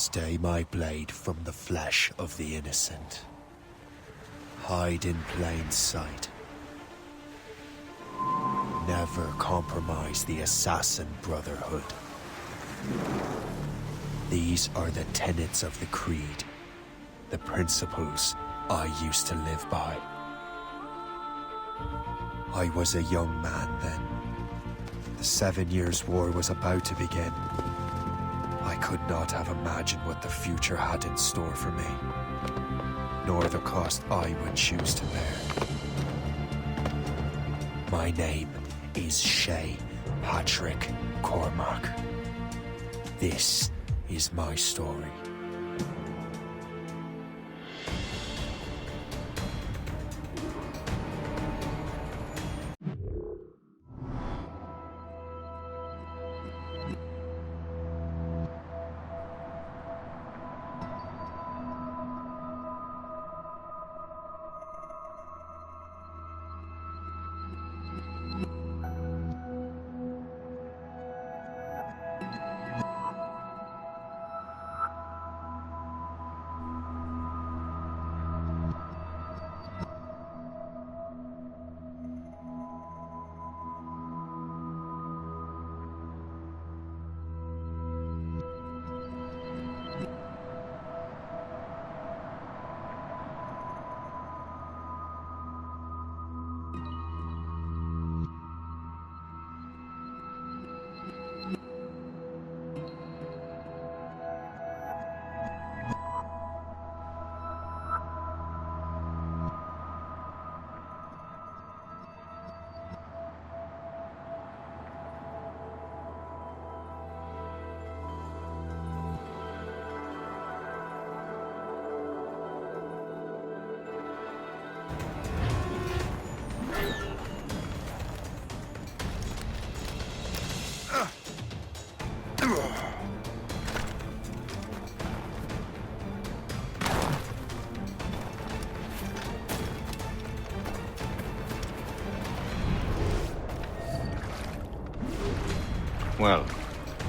Stay my blade from the flesh of the innocent. Hide in plain sight. Never compromise the Assassin Brotherhood. These are the tenets of the Creed, the principles I used to live by. I was a young man then. The 7 Years' War was about to begin. I could not have imagined what the future had in store for me, nor the cost I would choose to bear. My name is Shay Patrick Cormac. This is my story. Well,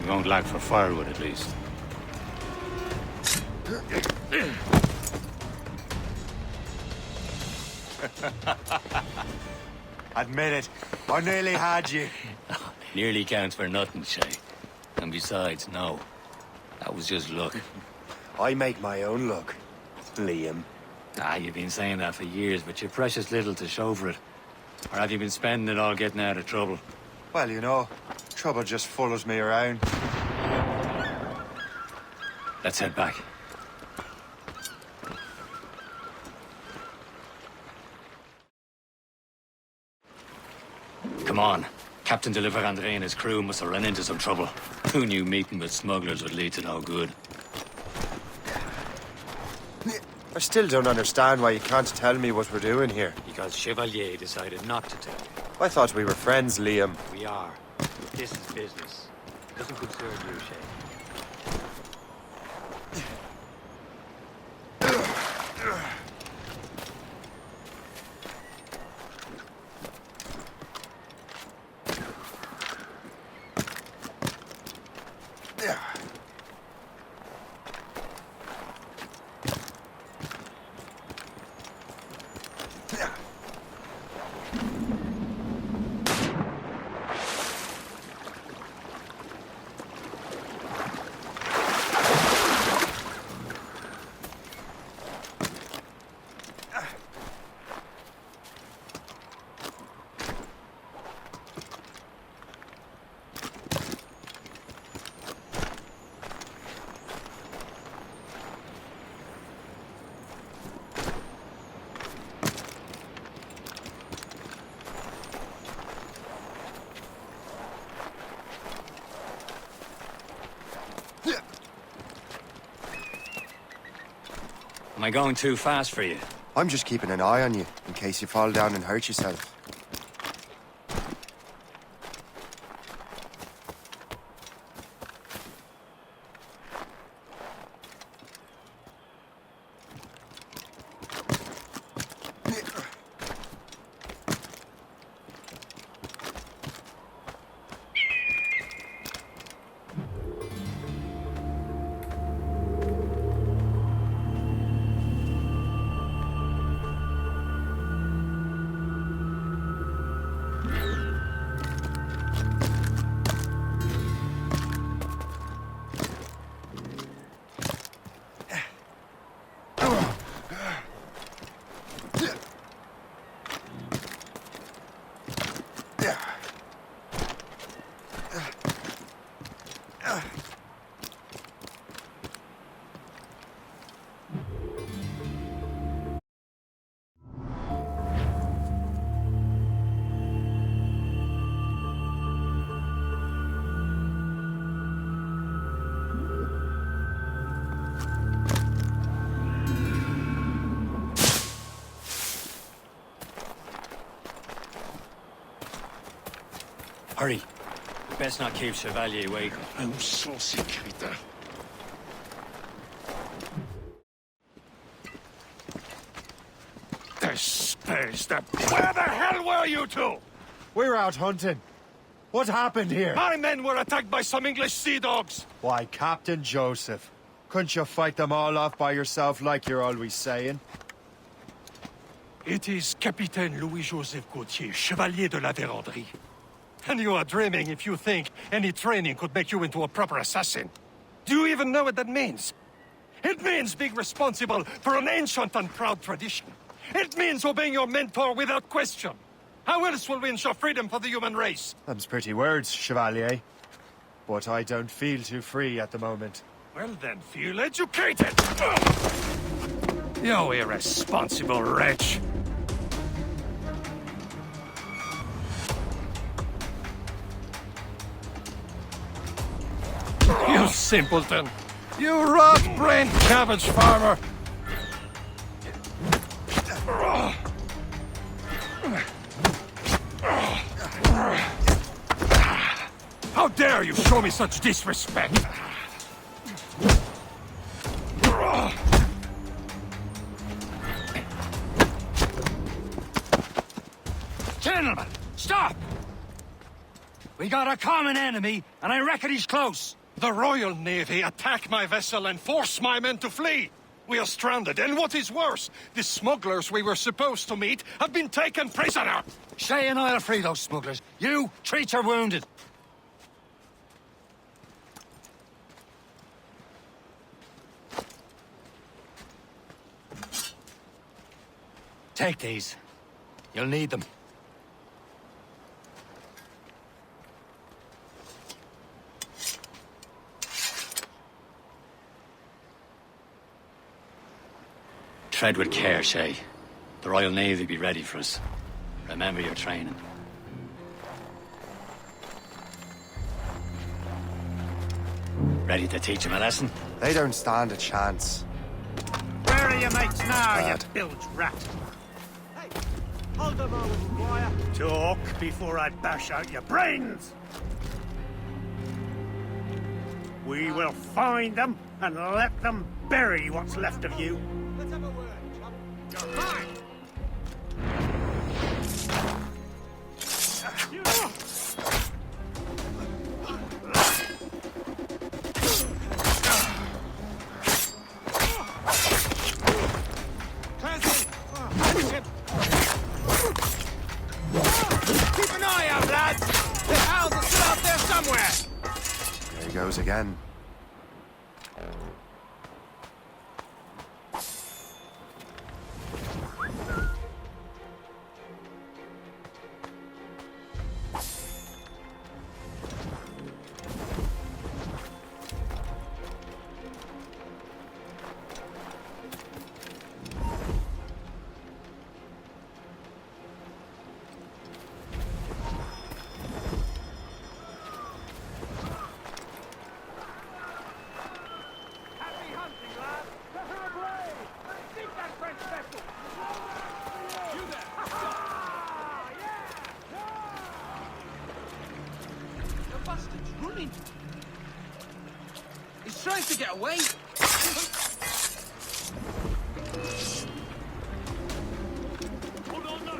we won't lack for firewood at least. Admit it, I nearly had you. Nearly counts for nothing, Shay. And besides, no. That was just luck. I make my own luck, Liam. You've been saying that for years, but you've precious little to show for it. Or have you been spending it all getting out of trouble? Well, you know, trouble just follows me around. Let's head back. Come on. Captain de Andre and his crew must have run into some trouble. Who knew meeting with smugglers would lead to no good? I still don't understand why you can't tell me what we're doing here. Because Chevalier decided not to tell you. I thought we were friends, Liam. We are. This is business. It doesn't concern you, Shay. Am I going too fast for you? I'm just keeping an eye on you, in case you fall down and hurt yourself. Hurry. Best not keep Chevalier waiting. Où sont ces crétins? Where the hell were you two? We're out hunting. What happened here? My men were attacked by some English sea dogs. Why, Captain Joseph. Couldn't you fight them all off by yourself like you're always saying? It is Capitaine Louis-Joseph Gauthier, Chevalier de la Vérendrye. And you are dreaming if you think any training could make you into a proper assassin. Do you even know what that means? It means being responsible for an ancient and proud tradition. It means obeying your mentor without question. How else will we ensure freedom for the human race? Them's pretty words, Chevalier. But I don't feel too free at the moment. Well then, feel educated! You irresponsible wretch! You simpleton! You rot-brained cabbage farmer! How dare you show me such disrespect! Gentlemen, stop! We got a common enemy, and I reckon he's close. The Royal Navy attack my vessel and force my men to flee. We are stranded, and what is worse, the smugglers we were supposed to meet have been taken prisoner. Shay and I'll free those smugglers. You, treat your wounded. Take these. You'll need them. Tread with care, Shay. The Royal Navy be ready for us. Remember your training. Ready to teach him a lesson? They don't stand a chance. Where are your mates now, you Bad. bilge rat? Hey, hold a moment, Squire. Talk before I bash out your brains! We will find them and let them bury what's left of you. Let's have a word, chum. You're mine! Keep an eye out, lads! The owls are still out there somewhere! There he goes again. Happy hunting, lad! Let her ablaze! Sink that French vessel! You there! The bastard's running. He's trying to get away. Hold on, no!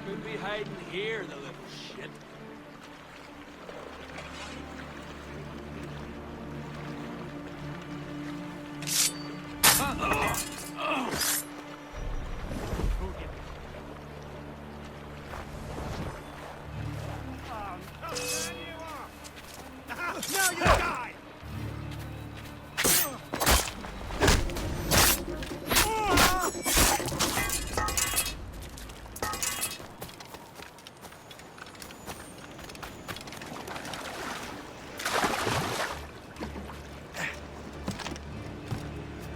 Could be hiding here, the little shit. Oh, there you are! Now you die!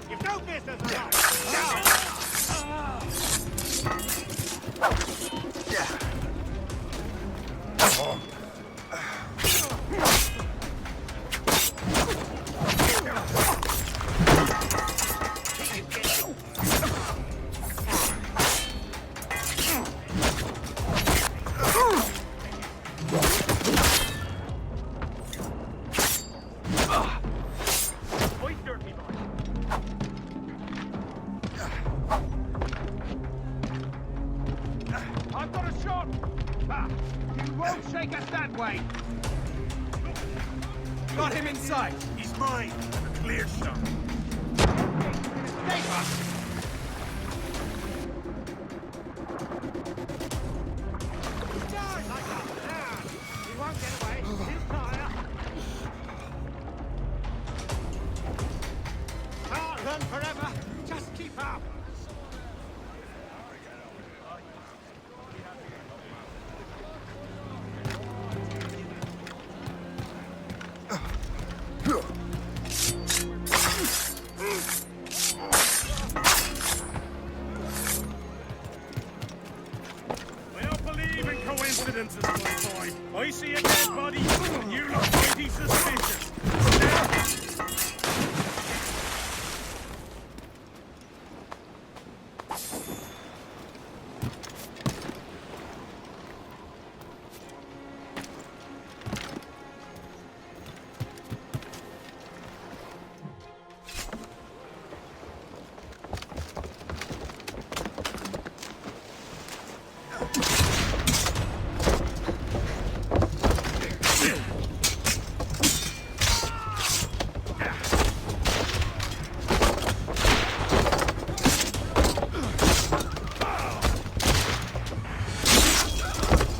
You've no business alive! Now! away. Got him in sight. He's mine. Clear shot. He won't get away. He'll fire. Can't run forever. Just keep up. I don't believe in coincidences, my boy. I see a dead body, and you look mighty suspicious.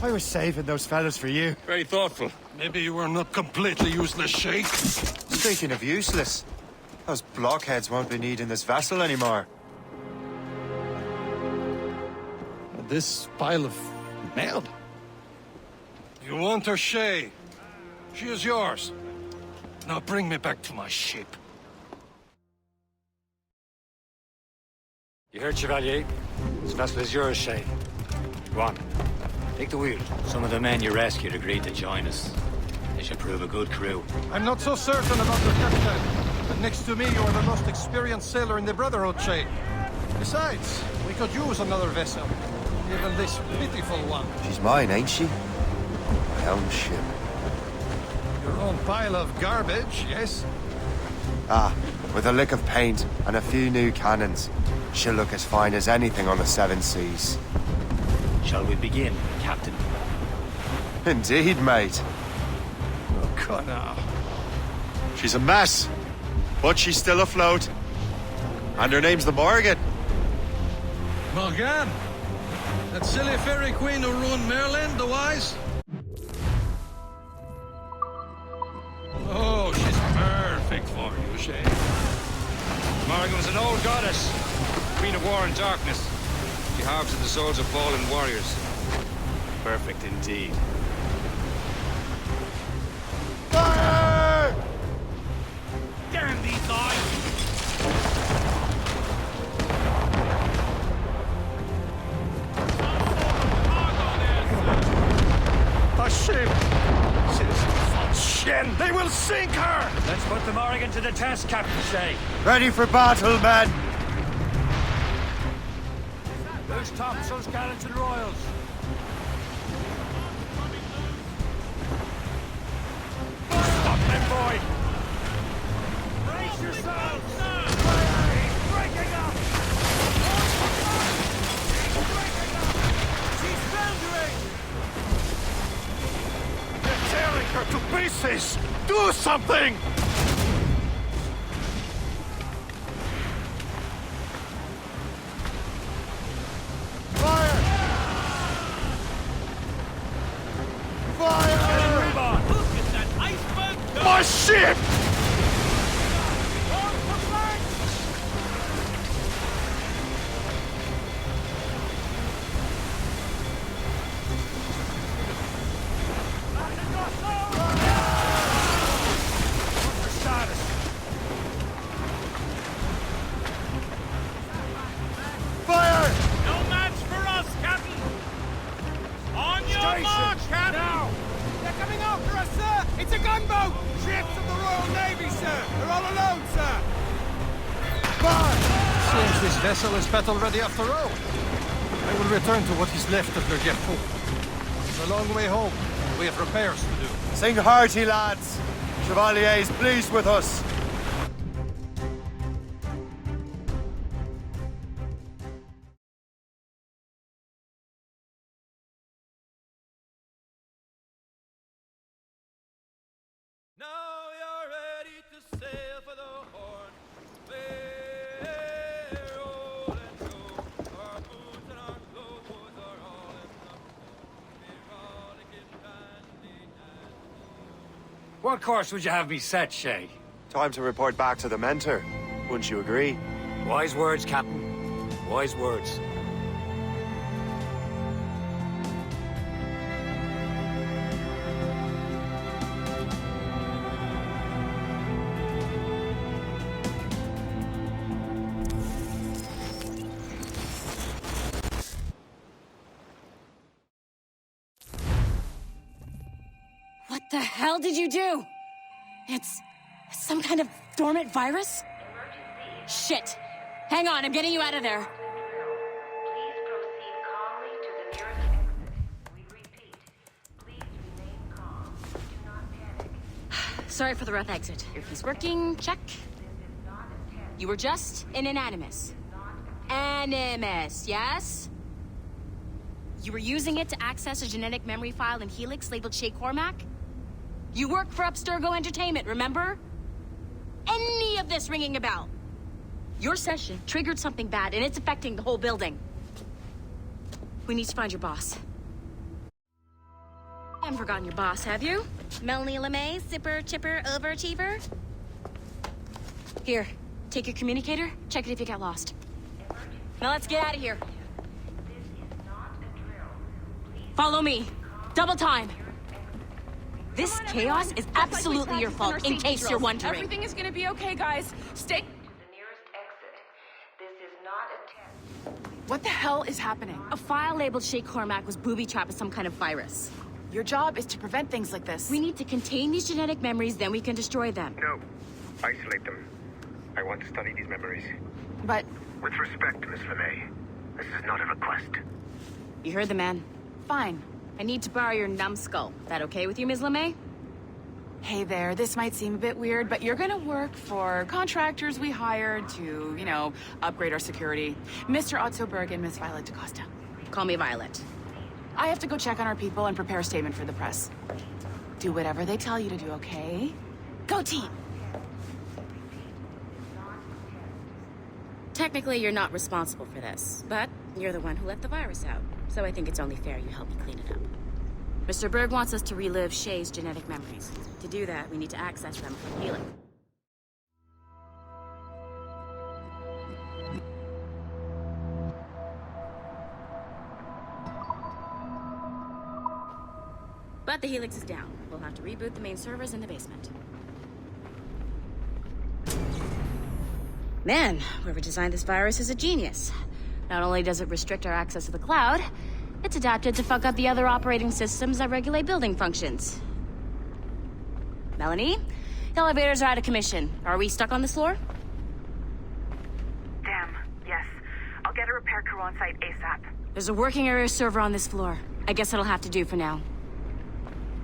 I was saving those fellas for you. Very thoughtful. Maybe you were not completely useless, Sheikh. Speaking of useless, those blockheads won't be needing this vessel anymore. This pile of mail? You want her, Shay? She is yours. Now bring me back to my ship. You heard, Chevalier? This vessel is yours, Shay. Go on. Take the wheel. Some of the men you rescued agreed to join us. They should prove a good crew. I'm not so certain about the captain. But next to me, you're the most experienced sailor in the Brotherhood, Shay. Besides, we could use another vessel. Even this pitiful one. She's mine, ain't she? My own ship. Your own pile of garbage, yes? Ah, with a lick of paint and a few new cannons. She'll look as fine as anything on the seven seas. Shall we begin, Captain? Indeed, mate. Oh, God, now. She's a mess, but she's still afloat. And her name's the Morgan. Morgan? That silly fairy queen who ruined Merlin, the wise? Oh, she's perfect for you, Shay. Morgan was an old goddess, queen of war and darkness. She harvested the souls of fallen warriors. Perfect indeed. Fire! Damn these eyes! A ship! Shin! They will sink her! Let's put the Morrigan to the test, Captain Shay. Ready for battle, men! Who's topsails, gallants, and royals? Stop them, boy! Brace yourselves! He's breaking up! She's foundering! They're tearing her to pieces! Do something! Fire! Fire! Look at that iceberg! My ship! On for flank! What's the status? Fire! No match for us, Captain! On your mark, Captain! Now! They're coming after us, sir! It's a gunboat! Ships of the Royal Navy, sir! They're all alone, sir! Seems this vessel is battle ready after all. I will return to what is left of Le Gerfaut. It's a long way home. We have repairs to do. Sing hearty, lads. Chevalier is pleased with us. What course would you have me set, Shay? Time to report back to the mentor. Wouldn't you agree? Wise words, Captain. Wise words. What the hell did you do? It's some kind of dormant virus? Shit. Hang on, I'm getting you out of there. Please proceed calmly to the nearest exit. We repeat, please remain calm. Do not panic. Sorry for the rough exit. Earpiece working, check. You were just in an animus. Animus, yes? You were using it to access a genetic memory file in Helix labeled Shay Cormac? You work for Abstergo Entertainment, remember? Any of this ringing a bell? Your session triggered something bad, and it's affecting the whole building. We need to find your boss. You haven't forgotten your boss, have you? Melanie LeMay, zipper, chipper, overachiever? Here, take your communicator, check it if you got lost. Now let's get out of here. Follow me. Double time. This chaos is absolutely your fault, in case you're wondering. Everything is gonna be okay, guys. Stay... To the nearest exit. This is not a test. What the hell is happening? A file labeled Shay Cormac was booby-trapped with some kind of virus. Your job is to prevent things like this. We need to contain these genetic memories, then we can destroy them. No. Isolate them. I want to study these memories. But... With respect, Miss LeMay, this is not a request. You heard the man. fine. I need to borrow your numbskull. That okay with you, Ms. LeMay? Hey there, this might seem a bit weird, but you're gonna work for contractors we hired to, you know, upgrade our security. Mr. Otto Berg and Miss Violet DaCosta. Call me Violet. I have to go check on our people and prepare a statement for the press. Do whatever they tell you to do, okay? Go team! Technically, you're not responsible for this, but you're the one who let the virus out. So I think it's only fair you help me clean it up. Mr. Berg wants us to relive Shay's genetic memories. To do that, we need to access them from Helix. But the Helix is down. We'll have to reboot the main servers in the basement. Man, whoever designed this virus is a genius. Not only does it restrict our access to the cloud, it's adapted to fuck up the other operating systems that regulate building functions. Melanie? The elevators are out of commission. Are we stuck on this floor? Damn, yes. I'll get a repair crew on site ASAP. There's a working area server on this floor. I guess it'll have to do for now.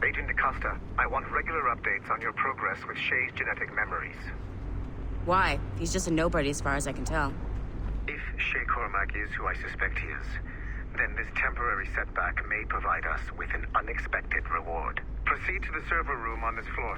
Agent DaCosta, I want regular updates on your progress with Shay's genetic memories. Why? He's just a nobody as far as I can tell. If Shay Cormac is who I suspect he is, then this temporary setback may provide us with an unexpected reward. Proceed to the server room on this floor.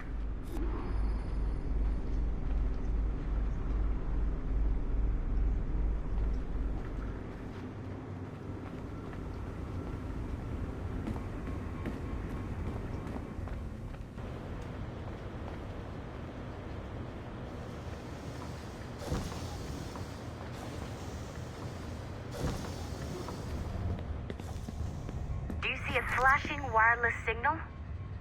Flashing wireless signal?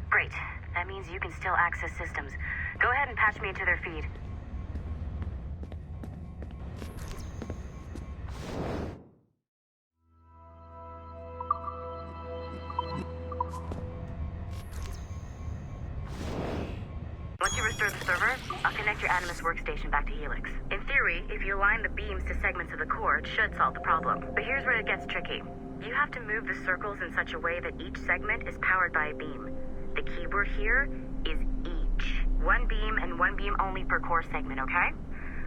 Great. That means you can still access systems. Go ahead and patch me into their feed. Once you restore the server, I'll connect your Animus workstation back to Helix. In theory, if you align the beams to segments of the core, it should solve the problem. But here's where it gets tricky. You have to move the circles in such a way that each segment is powered by a beam. The keyword here is each. One beam and one beam only per core segment, okay?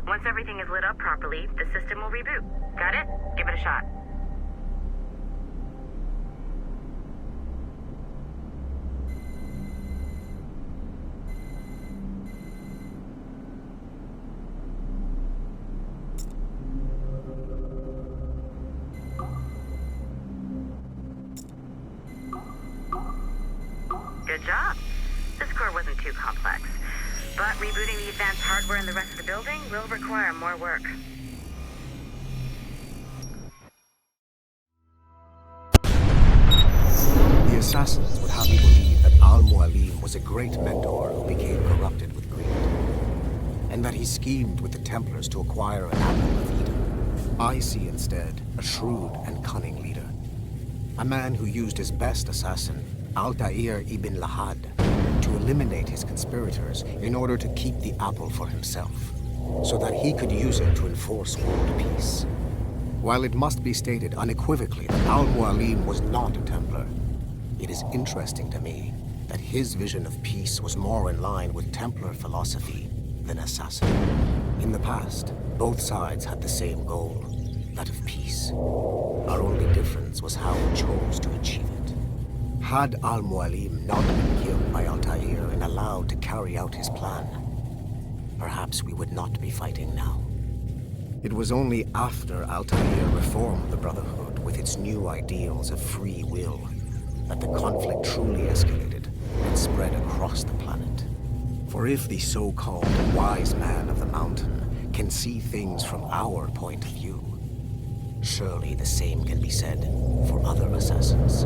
Once everything is lit up properly, the system will reboot. Got it? Give it a shot. Good job. This core wasn't too too complex. But rebooting the advanced hardware in the rest of the building will require more work. The assassins would have you believe that Al-Mualim was a great mentor who became corrupted with greed, and that he schemed with the Templars to acquire an apple of Eden. I see instead a shrewd and cunning leader, a man who used his best assassin, Altair ibn Lahad, to eliminate his conspirators in order to keep the apple for himself, so that he could use it to enforce world peace. While it must be stated unequivocally that Al-Mualim was not a Templar, it is interesting to me that his vision of peace was more in line with Templar philosophy than assassin. In the past, both sides had the same goal, that of peace. Our only difference was how we chose to achieve it. Had Al-Mualim not been killed by Altair and allowed to carry out his plan, perhaps we would not be fighting now. It was only after Altair reformed the Brotherhood with its new ideals of free will that the conflict truly escalated and spread across the planet. For if the so-called wise man of the mountain can see things from our point of view, surely the same can be said for other assassins.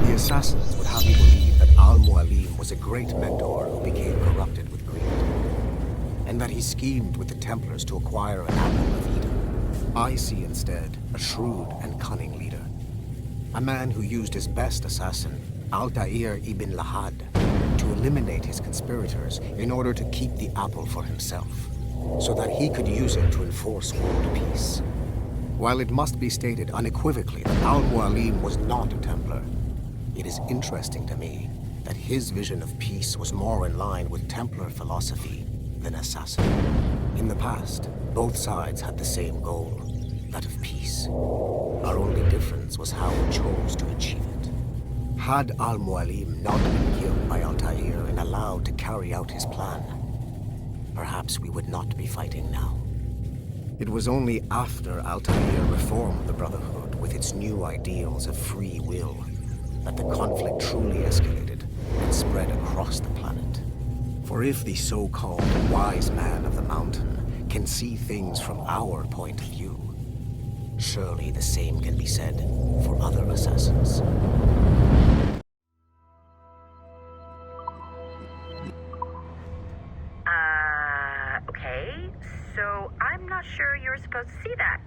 The assassins would have you believe that Al-Mualim was a great mentor who became corrupted with greed, and that he schemed with the Templars to acquire an apple of Eden. I see instead a shrewd and cunning leader, a man who used his best assassin, Altair ibn Lahad, to eliminate his conspirators in order to keep the apple for himself, so that he could use it to enforce world peace. While it must be stated unequivocally that Al-Mualim was not a Templar, it is interesting to me that his vision of peace was more in line with Templar philosophy than assassin. In the past, both sides had the same goal, that of peace. Our only difference was how we chose to achieve it. Had Al-Mualim not been killed by Altair and allowed to carry out his plan, perhaps we would not be fighting now. It was only after Altair reformed the Brotherhood with its new ideals of free will that the conflict truly escalated and spread across the planet. For if the so-called wise man of the mountain can see things from our point of view, surely the same can be said for other assassins. Okay, so I'm not sure you were supposed to see that.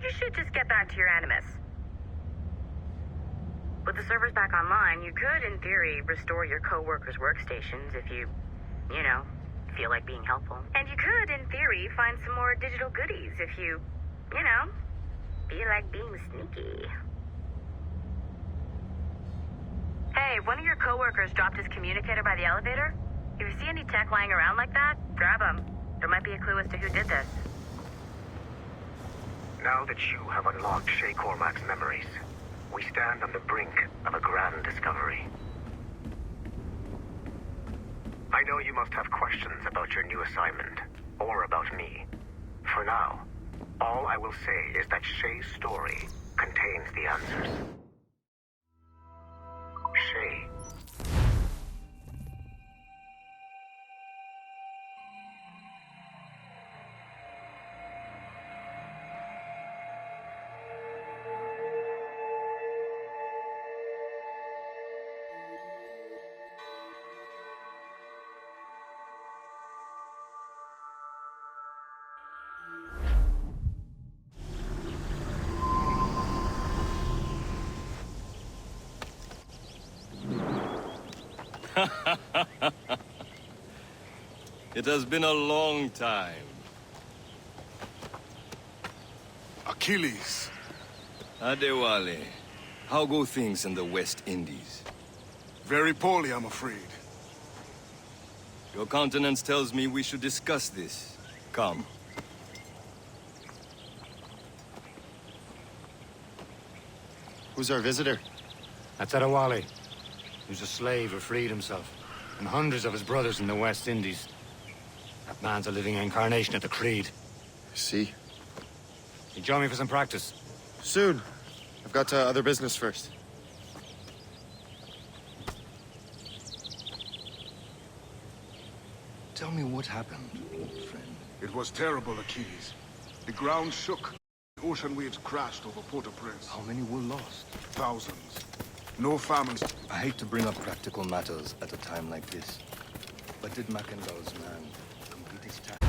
You should just get back to your Animus. With the servers back online, you could, in theory, restore your co-workers' workstations if you feel like being helpful. And you could, in theory, find some more digital goodies if you feel like being sneaky. Hey, one of your co-workers dropped his communicator by the elevator. If you see any tech lying around like that, grab him. There might be a clue as to who did this. Now that you have unlocked Shay Cormac's memories, we stand on the brink of a grand discovery. I know you must have questions about your new assignment, or about me. For now, all I will say is that Shay's story contains the answers. Shay. It has been a long time. Achilles. Adewale, how go things in the West Indies? Very poorly, I'm afraid. Your countenance tells me we should discuss this. Come. Who's our visitor? That's Adewale. Who's a slave who freed himself. and hundreds of his brothers in the West Indies. That man's a living incarnation of the Creed. See? You join me for some practice? Soon. I've got other business first. Tell me what happened, old friend. It was terrible, Achilles. The ground shook. Ocean waves crashed over Port-au-Prince. How many were lost? Thousands. No famines. I hate to bring up practical matters at a time like this, but did Mackendall's man complete his task?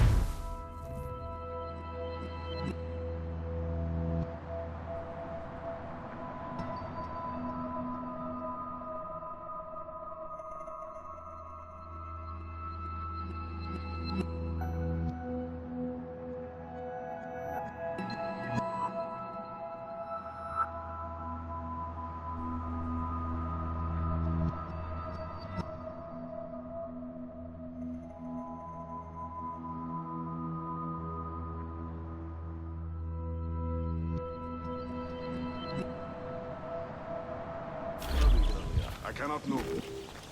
I cannot know.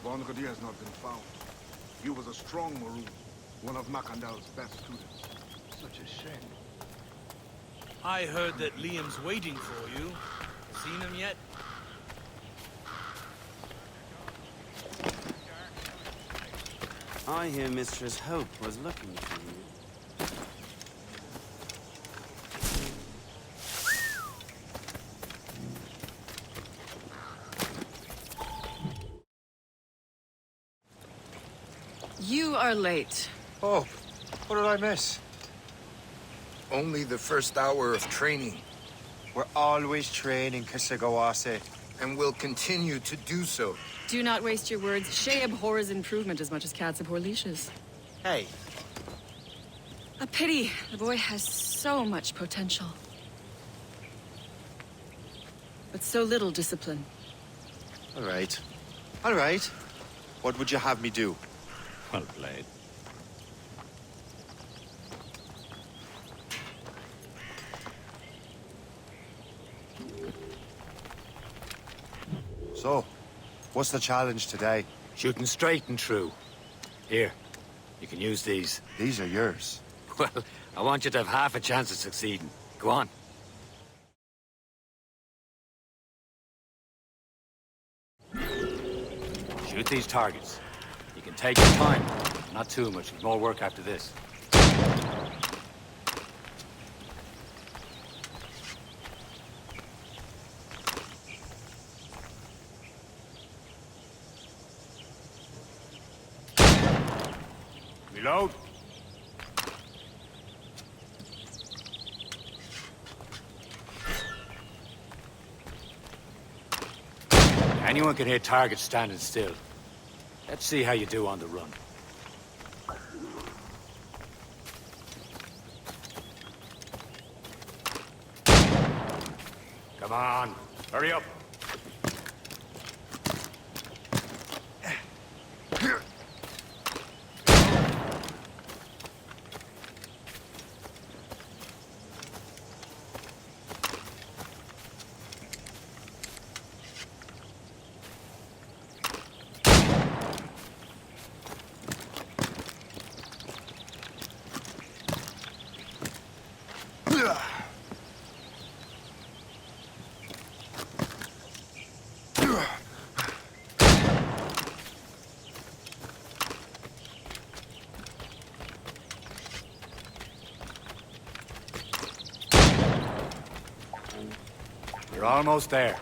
Von Gaudier has not been found. He was a strong Maroon, one of Mackandal's best students. Such a shame. I heard that Liam's waiting for you. Seen him yet? I hear Mistress Hope was looking for you. You are late. Oh, what did I miss? Only the first hour of training. We're always training, Kisagawase. And will continue to do so. Do not waste your words. Shay abhors improvement as much as cats abhor leashes. Hey. A pity. The boy has so much potential. But so little discipline. All right. All right. What would you have me do? Well played. So, what's the challenge today? Shooting straight and true. Here, you can use these. These are yours. Well, I want you to have half a chance of succeeding. Go on. Shoot these targets. You can take your time. Not too much. More work after this. Reload. Anyone can hit targets standing still. Let's see how you do on the run. Come on, hurry up. You're almost there.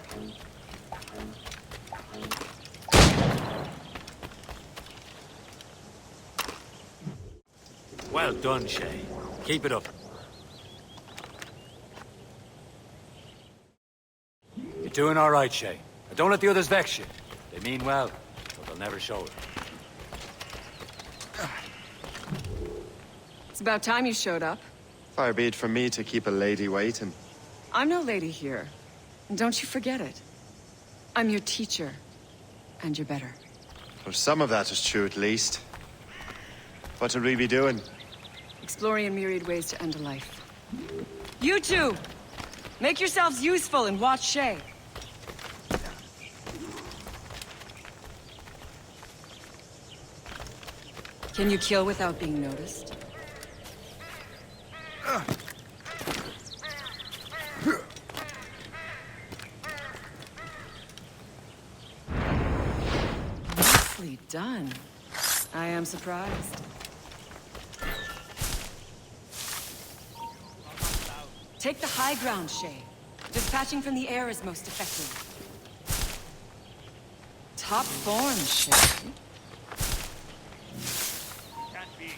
Well done, Shay. Keep it up. You're doing all right, Shay. Now don't let the others vex you. They mean well, but they'll never show it. It's about time you showed up. Far be it from me to keep a lady waiting. I'm no lady here. And don't you forget it. I'm your teacher. And you're better. Well, some of that is true, at least. What will we be doing? Exploring a myriad ways to end a life. You two! Make yourselves useful and watch Shay. Can you kill without being noticed? Nicely done. I am surprised. Take the high ground, Shay. Dispatching from the air is most effective. Top form, Shay. Can't be here.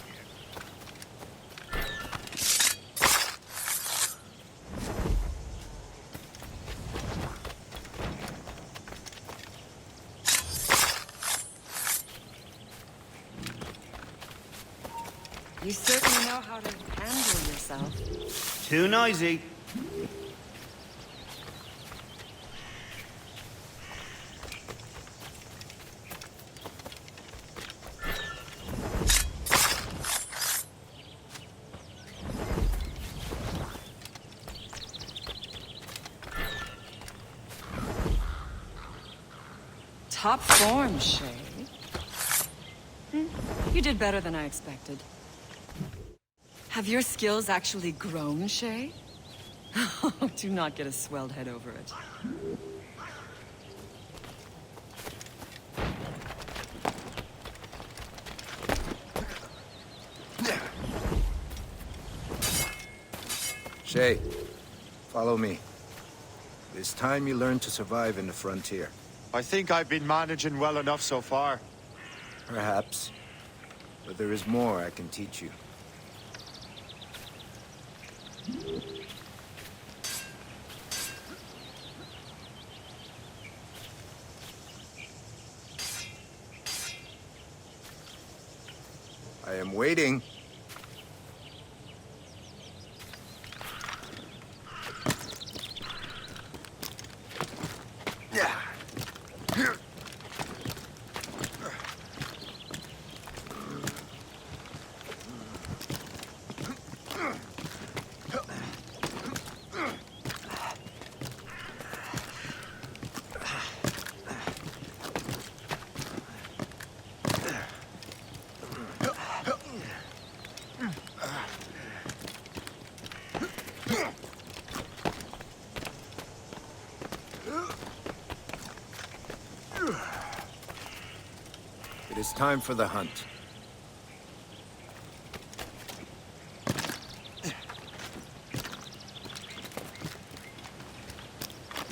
You certainly know how to handle yourself. Too noisy. Top form, Shay. You did better than I expected. Have your skills actually grown, Shay? Do not get a swelled head over it. Shay, follow me. It's time you learn to survive in the frontier. I think I've been managing well enough so far. Perhaps. But there is more I can teach you. I am waiting. It is time for the hunt.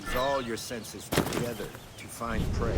Use all your senses together to find prey.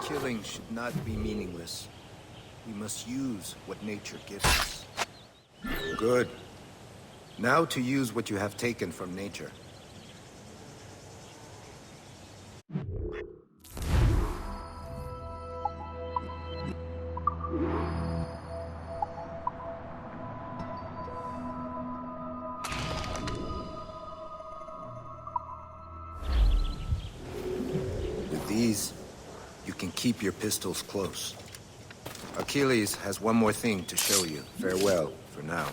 Killing should not be meaningless. We must use what nature gives us. Good. Now to use what you have taken from nature. With these, you can keep your pistols close. Achilles has one more thing to show you. Farewell, for now.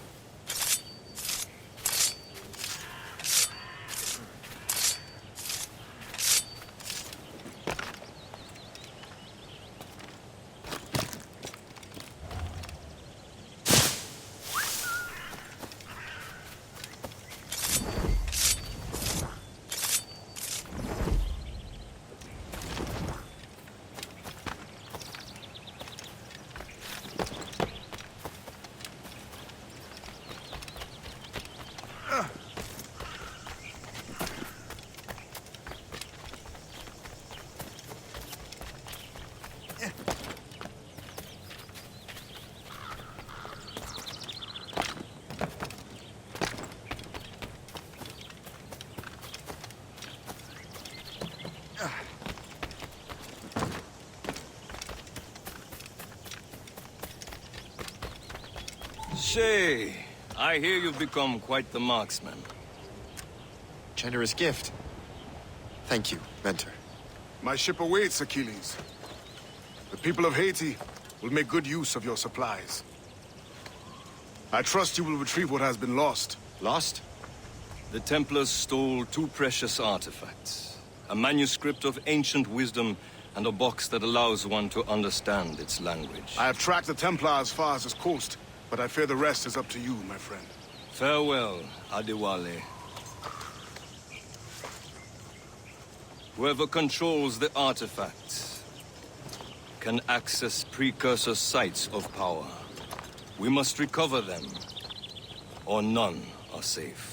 Shay, I hear you've become quite the marksman. Generous gift. Thank you, Mentor. My ship awaits, Achilles. The people of Haiti will make good use of your supplies. I trust you will retrieve what has been lost. Lost? The Templars stole 2 precious artifacts. A manuscript of ancient wisdom and a box that allows one to understand its language. I have tracked the Templar as far as this coast, but I fear the rest is up to you, my friend. Farewell, Adewale. Whoever controls the artifacts can access precursor sites of power. We must recover them, or none are safe.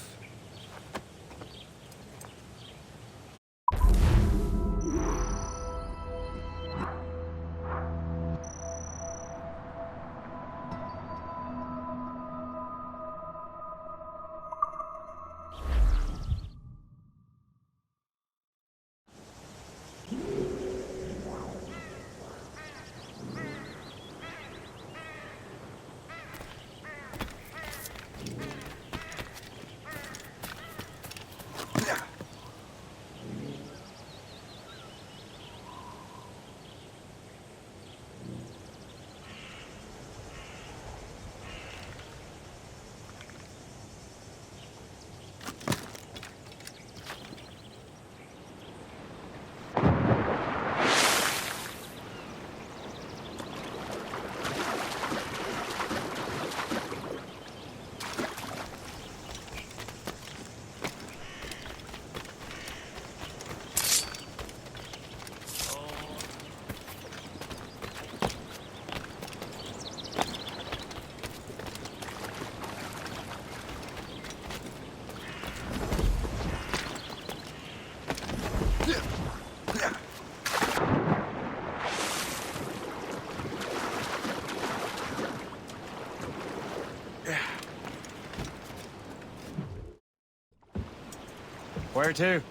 Where to?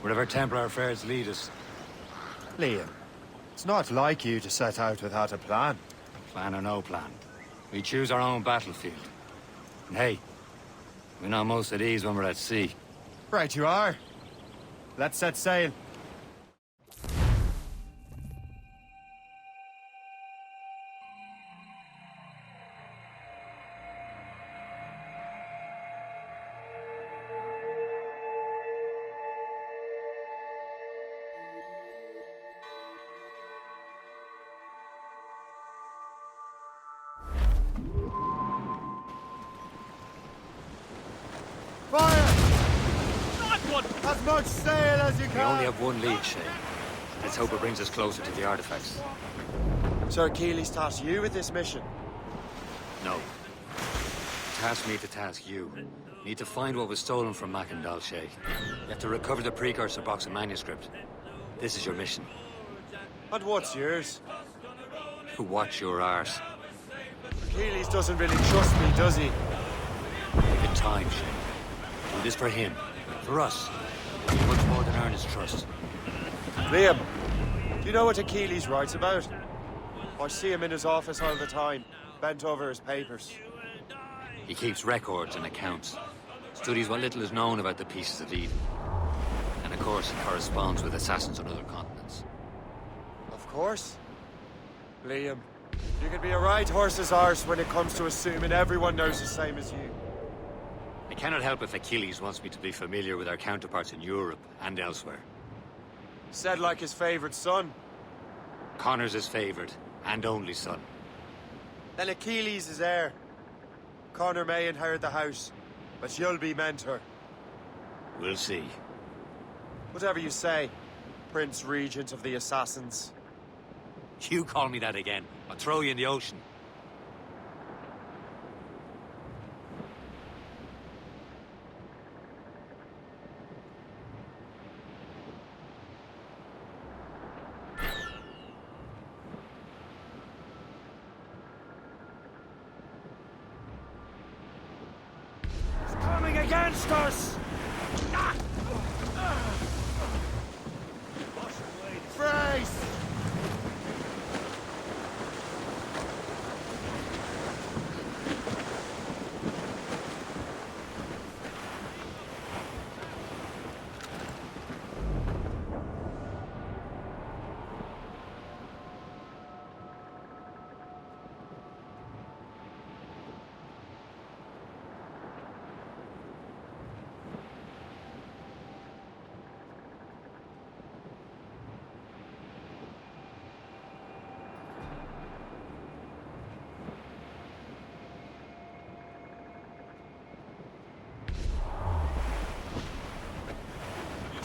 Wherever Templar affairs lead us. Liam, it's not like you to set out without a plan. Plan or no plan. We choose our own battlefield. And hey, we're not most at ease when we're at sea. Right you are. Let's set sail. As much sail as you can! We only have one lead, Shay. Let's hope it brings us closer to the artifacts. Sir Achilles tasked you with this mission? No. Task me to task you. Need to find what was stolen from Macandal, Shay. You have to recover the precursor box of manuscript. This is your mission. And what's yours? Watch your arse. Achilles doesn't really trust me, does he? Give it time, Shay. Do this for him. For us. Much more than earn his trust. Liam, do you know what Achilles writes about? I see him in his office all the time, bent over his papers. He keeps records and accounts. Studies what little is known about the pieces of Eden. And of course, he corresponds with assassins on other continents. Of course. Liam, you can be a right horse's arse when it comes to assuming everyone knows the same as you. I cannot help if Achilles wants me to be familiar with our counterparts in Europe and elsewhere. Said like his favorite son. Connor's his favorite and only son. Then Achilles is heir. Connor may inherit the house, but you'll be mentor. We'll see. Whatever you say, Prince Regent of the Assassins. You call me that again, I'll throw you in the ocean. Coming against us! Brace!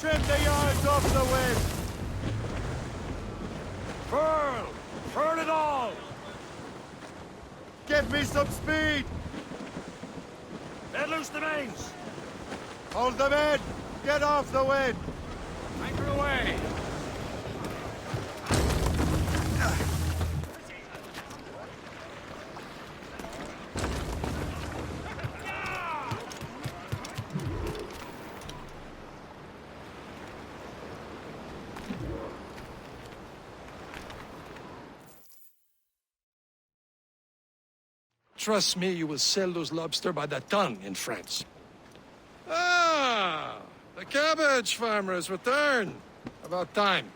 Trim the yards off the wind! Furl! Furl it all! Give me some speed! Let loose the mains! Hold them in! Get off the wind! Anchor away! Trust me, you will sell those lobster by the ton in France. Ah! The cabbage farmers return. About time.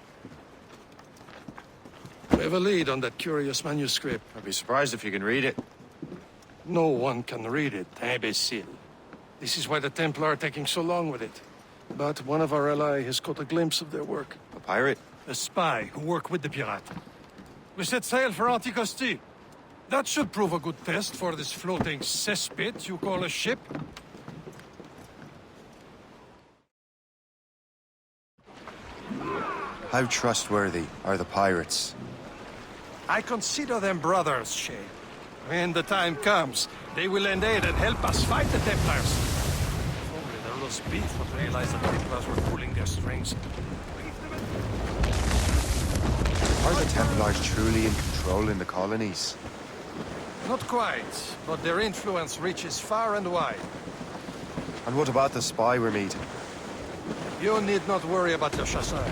We have a lead on that curious manuscript. I'd be surprised if you can read it. No one can read it, imbecile. This is why the Templar are taking so long with it. But one of our allies has caught a glimpse of their work. A pirate? A spy who worked with the pirate. We set sail for Anticosti. That should prove a good test for this floating cesspit you call a ship. How trustworthy are the pirates? I consider them brothers, Shay. When the time comes, they will lend aid and help us fight the Templars. If only their roast beef would realize the Templars were pulling their strings. Are the Templars truly in control in the colonies? Not quite, but their influence reaches far and wide. And what about the spy we're meeting? You need not worry about the chasseur.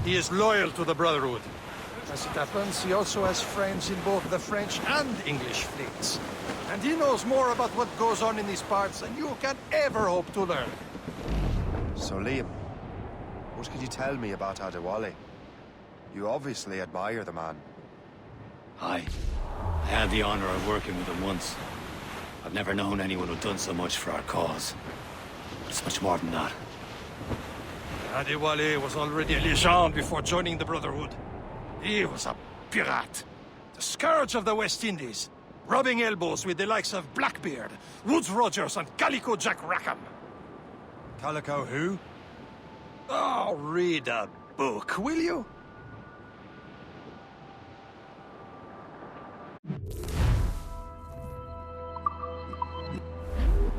He is loyal to the Brotherhood. As it happens, he also has friends in both the French and English fleets. And he knows more about what goes on in these parts than you can ever hope to learn. So, Liam, what could you tell me about Adewale? You obviously admire the man. Aye. I had the honor of working with him once. I've never known anyone who'd done so much for our cause. It's much more than that. Adewale was already a legend before joining the Brotherhood. He was a pirate. The scourge of the West Indies. Rubbing elbows with the likes of Blackbeard, Woodes Rogers, and Calico Jack Rackham. Calico who? Oh, read a book, will you?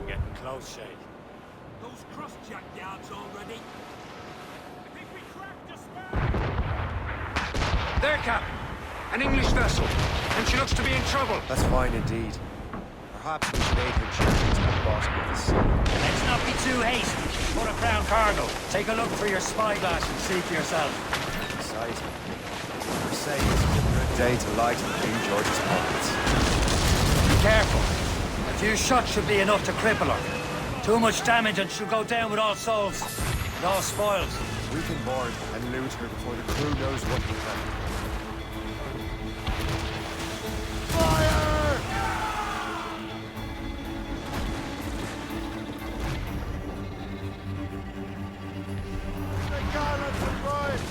Getting close, Shay. Those cross-jack yards already? I think we cracked the spell! There, Captain. An English vessel. And she looks to be in trouble. That's fine indeed. Perhaps we should aid her journey to the bottom of the sea. Let's not be too hasty. Put a crown cargo. Take a look through your spyglass and see for yourself. Exciting. I say this is a good day to lighten King George's pockets. Be careful. A few shots should be enough to cripple her. Too much damage and she'll go down with all souls. And all spoils. We can board and loot her before the crew knows what we've done. Fire! The gallants are right!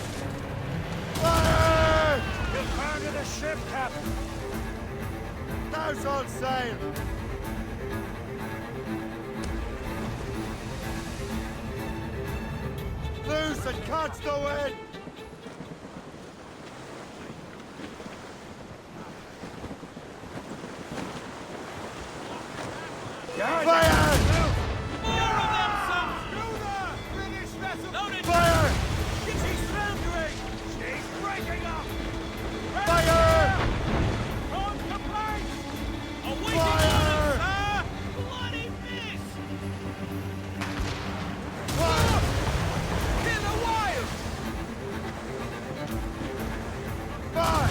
Fire! You'll burn the ship, Captain! Now's all sail! Loose and catch the wind! Fire! Fire! She's foundering! She's breaking up! Fire! On the planks! Fire! Sir! Bloody miss! Fire! In the wild! Fire!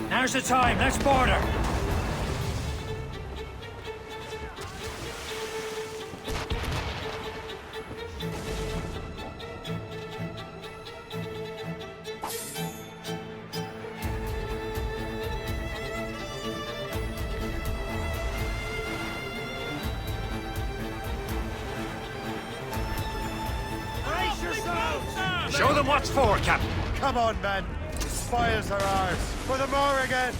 Now's the time. Let's board her. Brace yourselves! Show them what's for, Captain. Come on, men. The spoils are ours. For the Morrigan!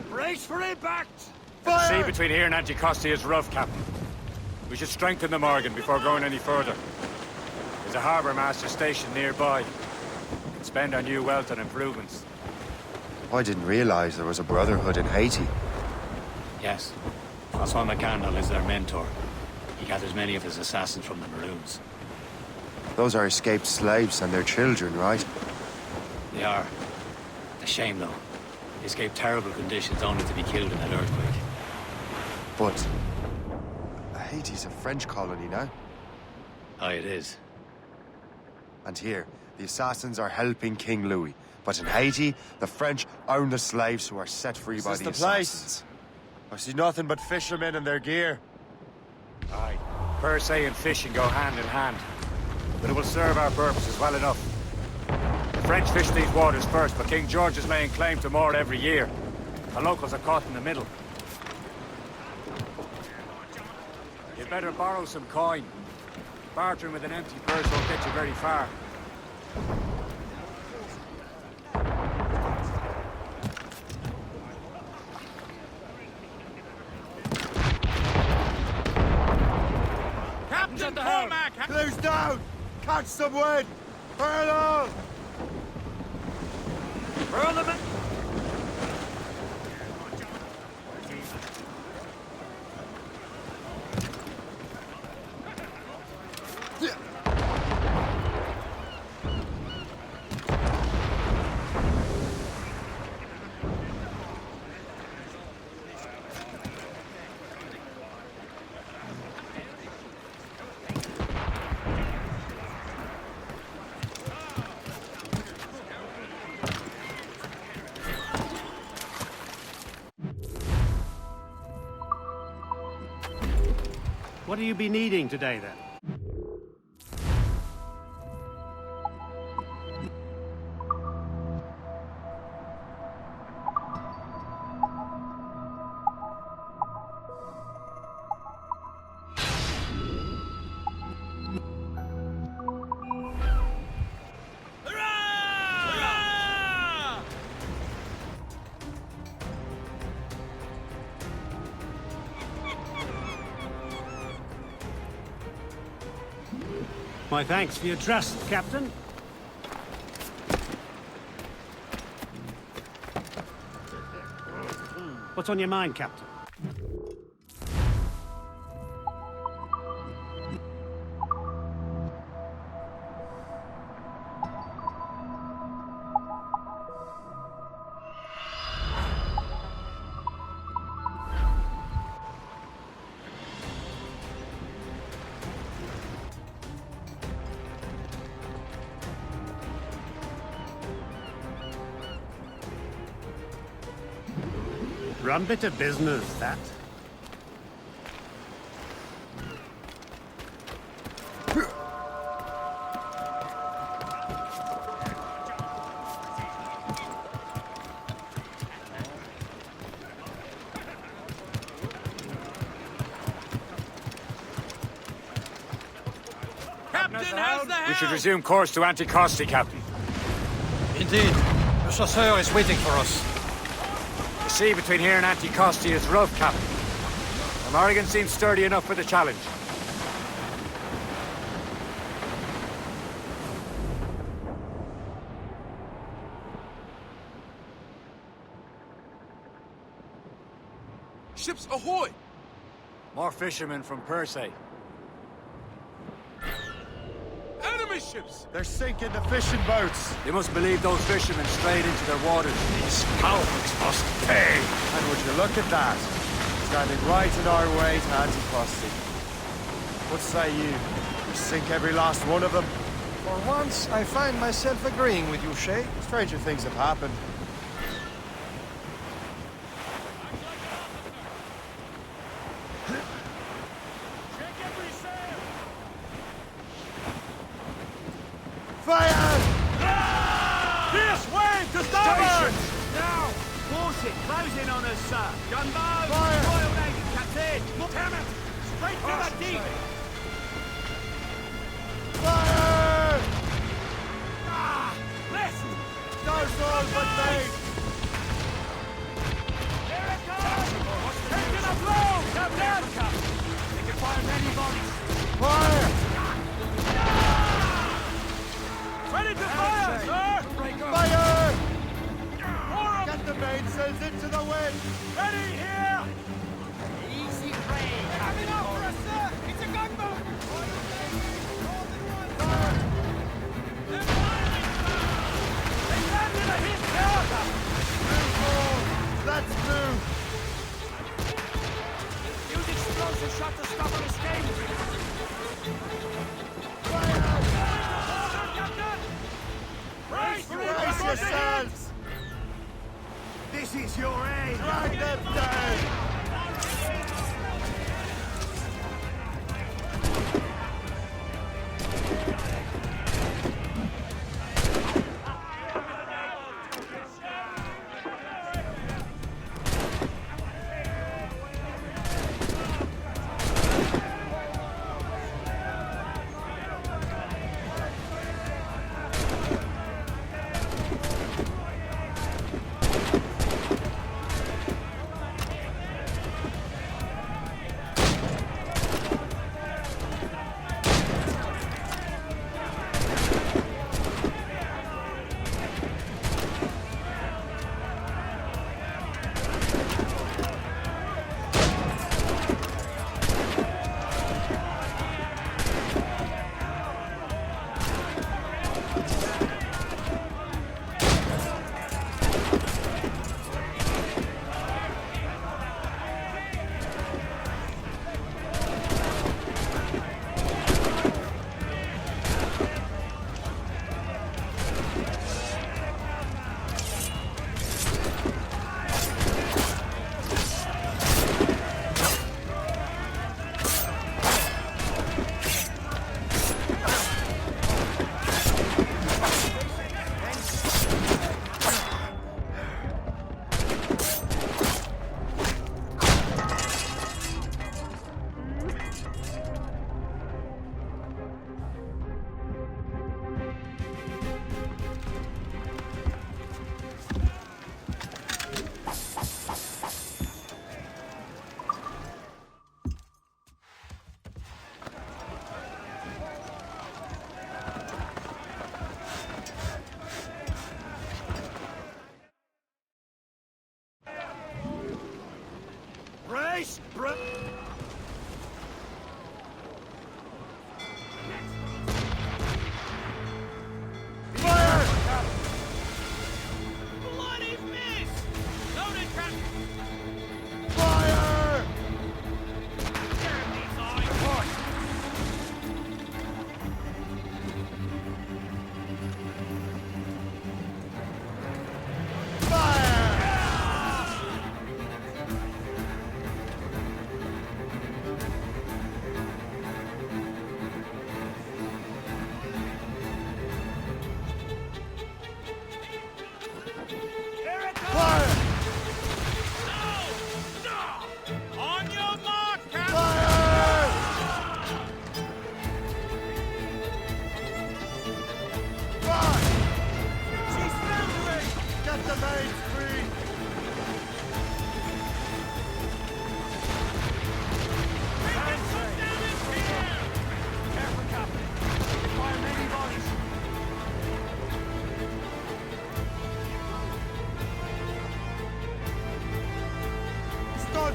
Brace for impact! The sea between here and Anticosti is rough, Captain. We should strengthen the Morgan before going any further. There's a harbour master station nearby. We can spend our new wealth on improvements. I didn't realize there was a brotherhood in Haiti. Yes. Francois McCandle is their mentor. He gathers many of his assassins from the Maroons. Those are escaped slaves and their children, right? They are. A shame, though. They escaped terrible conditions only to be killed in an earthquake. But Haiti's a French colony now. Aye, it is. And here, the assassins are helping King Louis. But in Haiti, the French own the slaves who are set free by the assassins. I see nothing but fishermen and their gear. Aye. Per se and fishing go hand in hand. But it will serve our purposes well enough. The French fish these waters first, but King George is laying claim to more every year. The locals are caught in the middle. You'd better borrow some coin. Bartering with an empty purse won't get you very far. Captain Cormac! Close down! Catch some wind! Furl on! Furl them in! What do you be needing today, then? My thanks for your trust, Captain. What's on your mind, Captain? Rum bit of business, that. We should resume course to Anticosti, Captain. Indeed. The chasseur is waiting for us. The sea between here and Anticosti is rough, Captain. The Morrigan seems sturdy enough for the challenge. Ships ahoy! More fishermen from Persay. Enemy ships! They're sinking the fishing boats. You must believe those fishermen strayed into their waters. These cowards must pay. And would you look at that? Standing right in our way to Anticosti. What say you? We sink every last one of them? For once, I find myself agreeing with you, Shay. Stranger things have happened. Fire! This way to starboard! Now! Force it! Close in on us, sir! Gunboat! Fire! Royal Navy, Captain! Damn it! Straight to the deep! Fire! Ah! Left! No sword but bait! Here it comes! Taking a blow! Captain! They can fire many volleys! Fire! Ready to fire, sir! Fire! Get the mainsails into the wind! Ready here! Easy prey! Coming up for us, sir! It's a gunboat! They're firing, sir! They landed a hit tower! Let's move! Use explosive shot to stop an escape! Brace yourselves! This is your aim! Drag them down!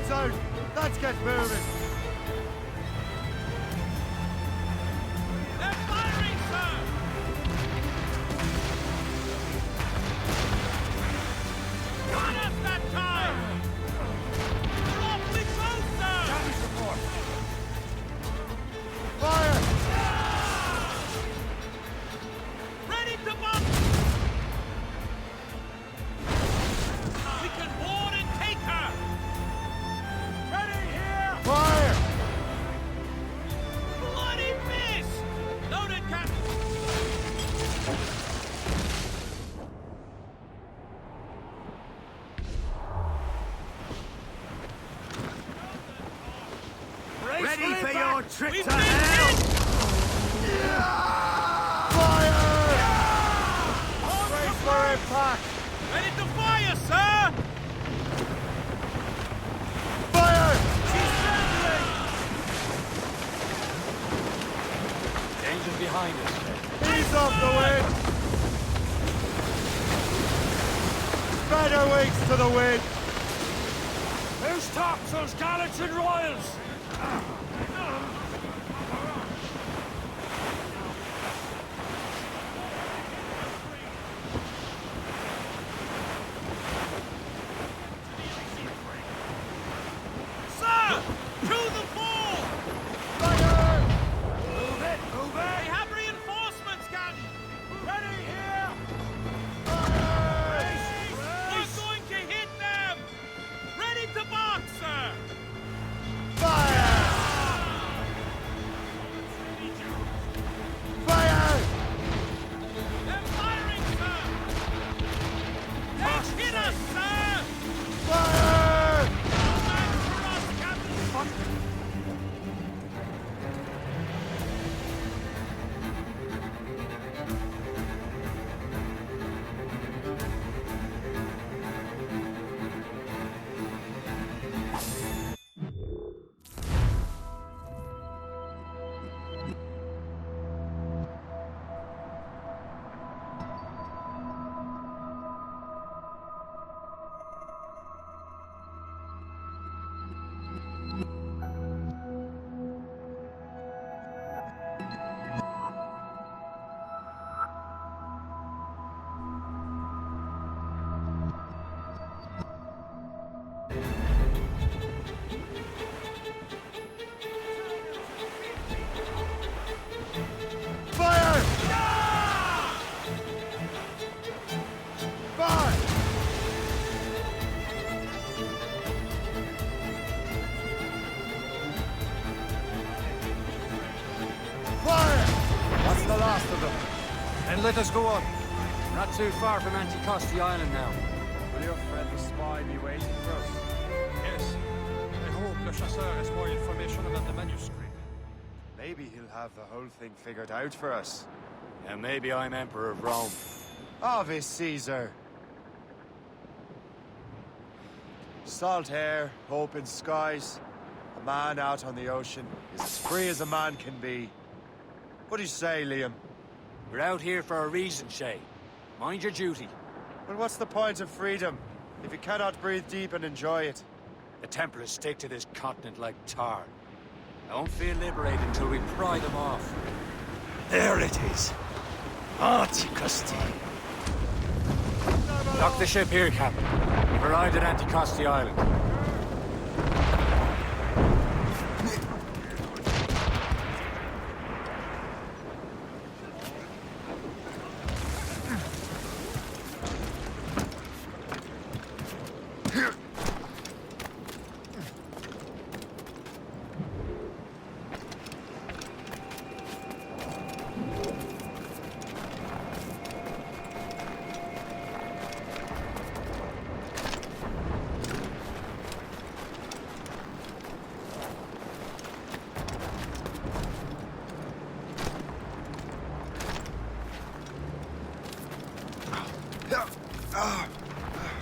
lights out! Let's get moving! They're firing, sir! Got us that time! We're awfully close, sir! Got me support! Fire! Ready to bomb! We can board and take her! Ready here! Fire! Bloody miss! Loaded, Captain! Ready for your trip We've to been hell! hit! Brace for impact! Ready to fire, sir! Fire! She's circling! Danger's behind us. Ease off the wind! Spread our wings to the wind! Who stops those gallants and royals? Sir! To the fore! Fire! Move it, move We it! have reinforcements, Captain! Ready here! We're going to hit them! Ready to box, sir! Fire! Fire! They're firing, sir! They've hit us, sir! Fire! Back for us, Captain! Fire! Fire! Fire! That's the last of them. Then let us go on. We're not too far from Anticosti Island now. Will your friend the spy be waiting for us? Yes. I hope Le Chasseur has more information about the manuscript. Maybe he'll have the whole thing figured out for us. And maybe I'm Emperor of Rome. Ave Caesar! Salt air, open skies. A man out on the ocean is as free as a man can be. What do you say, Liam? We're out here for a reason, Shay. Mind your duty. Well, what's the point of freedom if you cannot breathe deep and enjoy it? The Templars stick to this continent like tar. I won't feel liberated until we pry them off. There it is. Anticosti. Dock the ship here, Captain. We've arrived at Anticosti Island.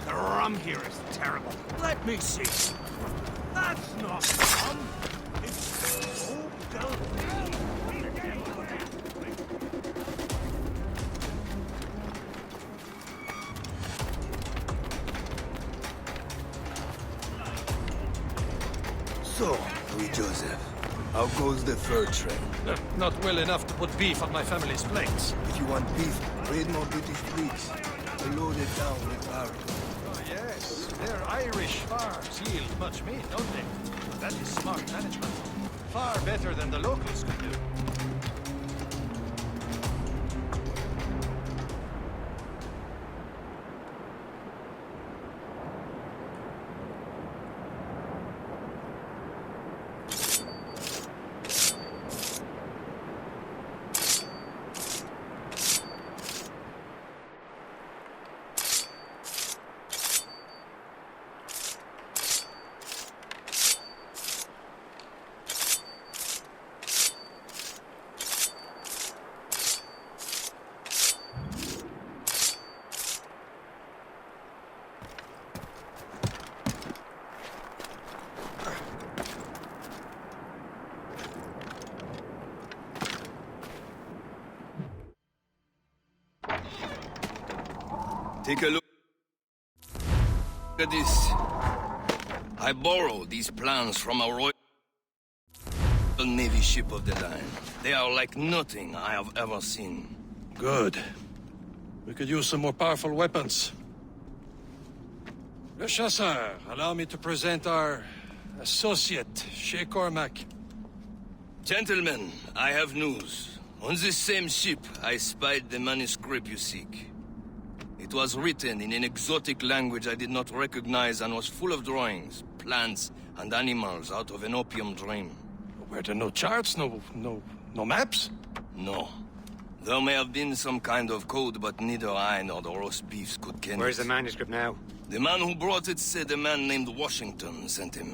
The rum here is terrible. Let me see. That's not rum. It's old gold. So, Louis Joseph, how goes the fur trade? Not well enough to put beef on my family's plates. If you want beef, raid more British fleets. They're loaded down with barrels. Oh, yes. Their Irish farms yield much meat, don't they? That is smart management. Far better than the locals could do. Take a look at this. I borrowed these plans from a Royal Navy ship of the line. They are like nothing I have ever seen. Good. We could use some more powerful weapons. Le Chasseur, allow me to present our associate, Shay Cormac. Gentlemen, I have news. On this same ship, I spied the manuscript you seek. It was written in an exotic language I did not recognize and was full of drawings, plants, and animals out of an opium dream. Were there no charts, no maps? No. There may have been some kind of code, but neither I nor the roast beefs could ken Where's it. the manuscript now? The man who brought it said a man named Washington sent him.